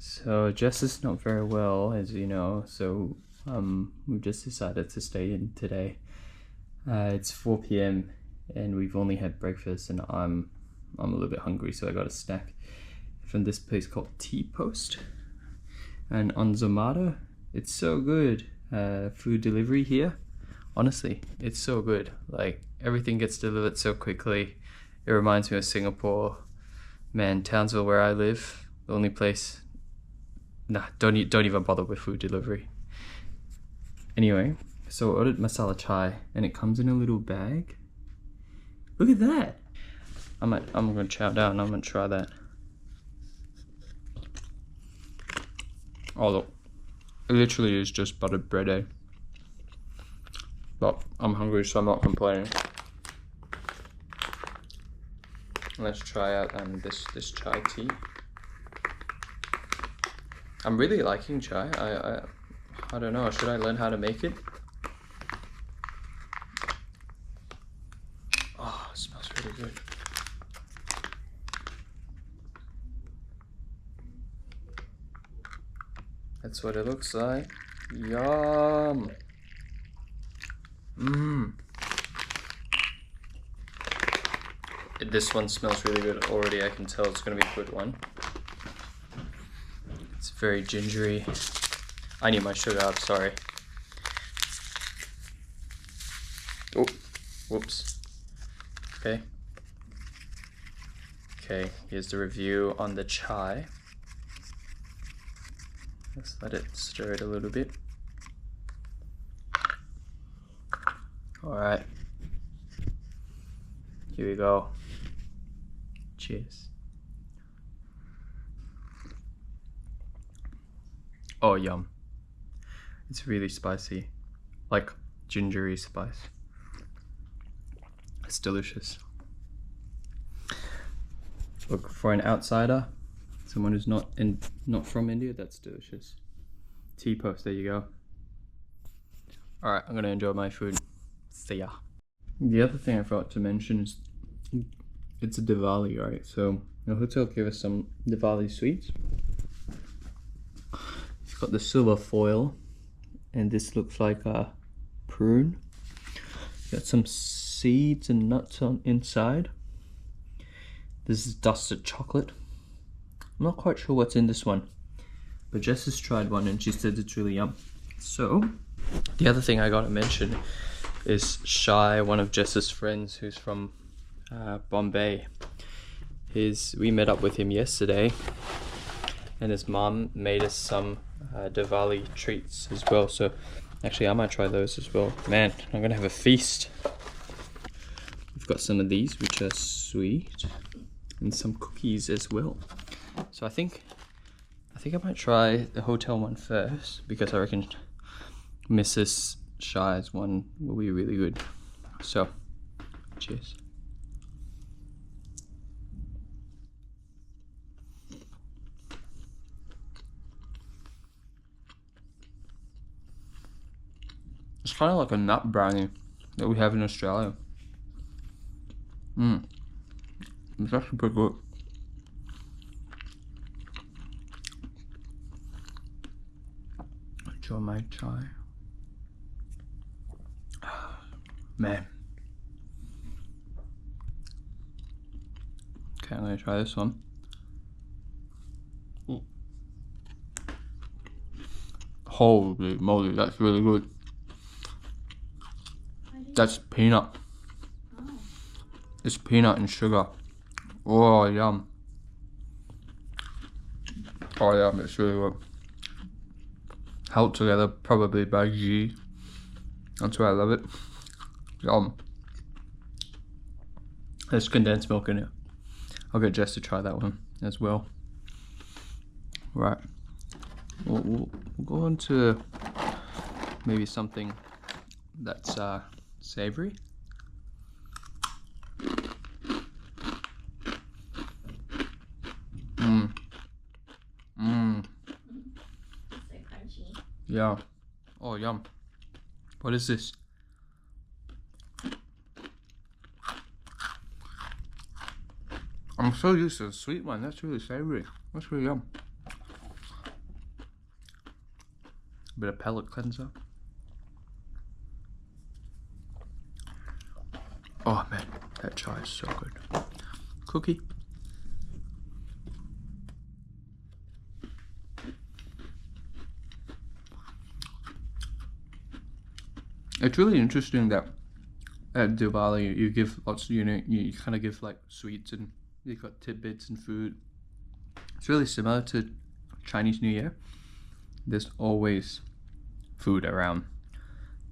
So Jess is not very well, as you know, so we've just decided to stay in today. It's 4 p.m. and we've only had breakfast, and I'm a little bit hungry, so I got a snack from this place called Tea Post. And on Zomato, it's so good. Food delivery here, honestly, it's so good. Like, everything gets delivered so quickly. It reminds me of Singapore. Man, Townsville, where I live, the only place. Nah, don't even bother with food delivery. Anyway, so I ordered masala chai, and it comes in a little bag. Look at that! I'm gonna chow down. I'm gonna try that. Oh look, it literally is just buttered bread, eh? But I'm hungry, so I'm not complaining. Let's try out this chai tea. I'm really liking chai. I don't know, should I learn how to make it? Oh, it smells really good. That's what it looks like. Yum! Mmm. This one smells really good already. I can tell it's gonna be a good one. It's very gingery. I need my sugar up, sorry. Oh, whoops. Okay. Okay, here's the review on the chai. Let's let it stir it a little bit. Alright. Here we go. Cheers. Oh, yum. It's really spicy. Like gingery spice. It's delicious. Look, for an outsider, someone who's not from India, that's delicious. Tea Post, there you go. Alright, I'm gonna enjoy my food. See ya. The other thing I forgot to mention is it's a Diwali, right? So the hotel gave us some Diwali sweets. It's got the silver foil, and this looks like a prune. Got some seeds and nuts on inside. This is dusted chocolate. I'm not quite sure what's in this one, but Jess has tried one and she said it's really yum. So the other thing I gotta mention is Shai, one of Jess's friends who's from Bombay. We met up with him yesterday, and his mom made us some Diwali treats as well. So actually I might try those as well. Man, I'm gonna have a feast. We've got some of these which are sweet, and some cookies as well. So I think I might try the hotel one first, because I reckon Mrs. Shai's one will be really good. So, cheers. It's kind of like a nut brownie that we have in Australia. It's actually pretty good. Enjoy my chai. Man. Okay, I'm gonna try this one. Ooh. Holy moly, that's really good. That's peanut. It's peanut and sugar. Oh, yum. Oh, yeah, it's really good. Held together probably by ghee. That's why I love it. Yum. There's condensed milk in it. I'll get Jess to try that one as well. Right. We'll go on to maybe something that's savory. So crunchy. Yeah. Oh, yum. What is this? I'm so used to the sweet one. That's really savory. That's really yum. A bit of palate cleanser. Oh man, that chai is so good. Cookie. It's really interesting that at Diwali you give lots of, you kind of give like sweets and you've got tidbits and food. It's really similar to Chinese New Year. There's always food around.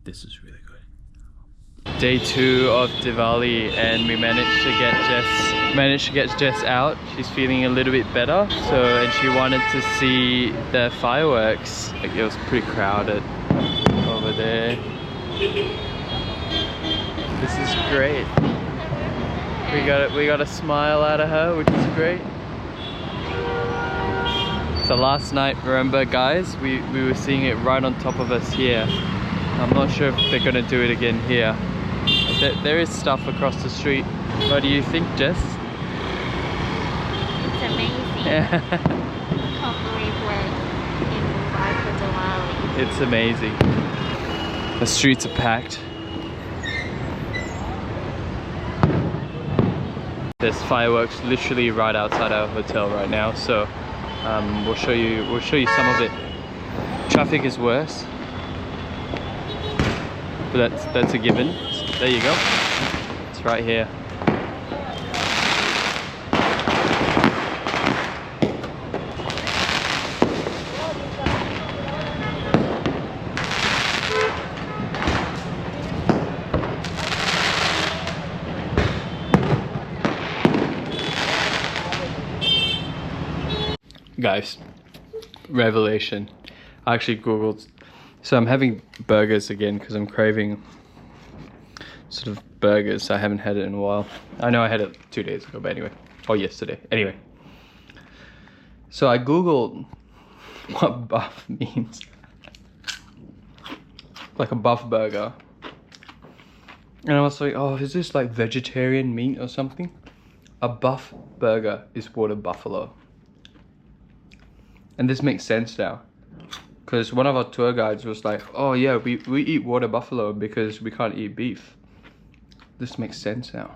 This is really good. Day 2 of Diwali, and we managed to get Jess out. She's feeling a little bit better, and she wanted to see the fireworks. Like, it was pretty crowded over there. This is great. We got a smile out of her, which is great. So last night, remember guys, we were seeing it right on top of us here. I'm not sure if they're gonna do it again here. There is stuff across the street. What do you think, Jess? It's amazing. Yeah. Can't believe we're in Mumbai for Diwali. It's amazing. The streets are packed. There's fireworks literally right outside our hotel right now, so we'll show you some of it. Traffic is worse, but that's a given. There you go. It's right here. Guys, revelation. I actually googled, so I'm having burgers again because I'm craving sort of burgers. I haven't had it in a while. I know I had it 2 days ago, but anyway, or yesterday. Anyway, so I googled what buff means. Like a buff burger, and I was like, oh, is this like vegetarian meat or something? A buff burger is water buffalo. And this makes sense now, because one of our tour guides was like, oh yeah, we eat water buffalo because we can't eat beef. This makes sense now.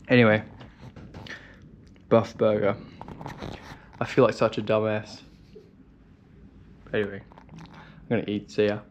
Anyway, buff burger. I feel like such a dumbass. Anyway, I'm gonna eat, see ya.